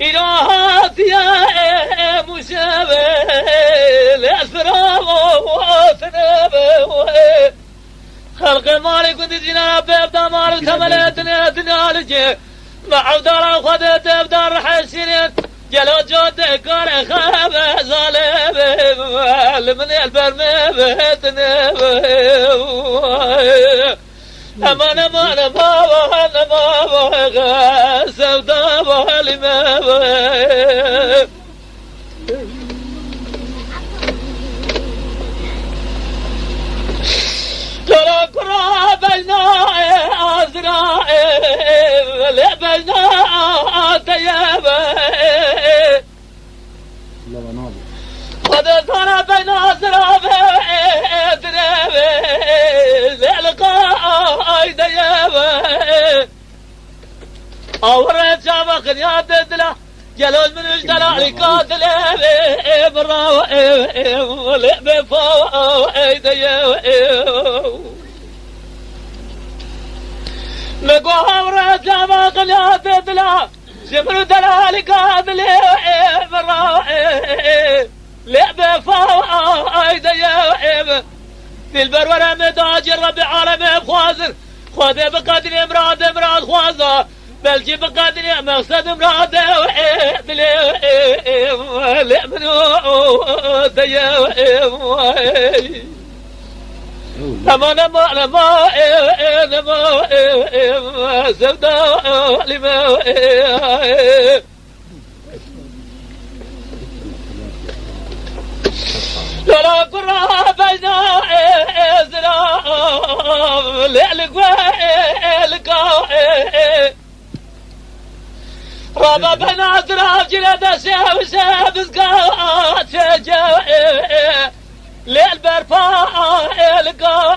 إلهات يا مشابه لأسرام وثنابه خلق مالك كنت جنا بابدا مالك ثملتنا تنالج مع دار خدت بدار حسين جلو جود كار خاب ظالم من البرم بتنبه أمان أمان ما سودا بالما ترى كرا بينا أزرع لبنا تيابه قد ترى بينا أزرع للقاء تيابه أورد شافق يا تدله جلول من اشترى قاتل برا لعب فوق مقوى شافق يا تدله جمر دلال قاتل برا لعب فوق في البرورة متاجر ربي عالم بخوازر خذ بقدر امراد خوازة بلجي بقدر مقصد امراد وحيد لأمنو ديا لما سبدا لما لا قرى بينا إزرا لعلق وإلقا رابا بينا إزرا جلد سيب سقات شجا للبرفا إلقا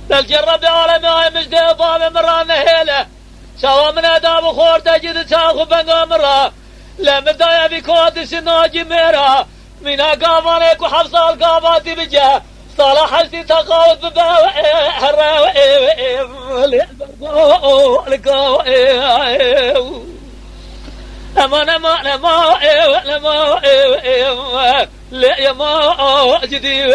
للجرب عالمي مجدبا بمران هيله سوا من أداب خور تجد تاخو بنغا مرا لمدايا بكودس ناجي ميرا من قامانك وحفصة القامات بجاه صلاح حسي تقاوت بباوئ حراوئ لما جدي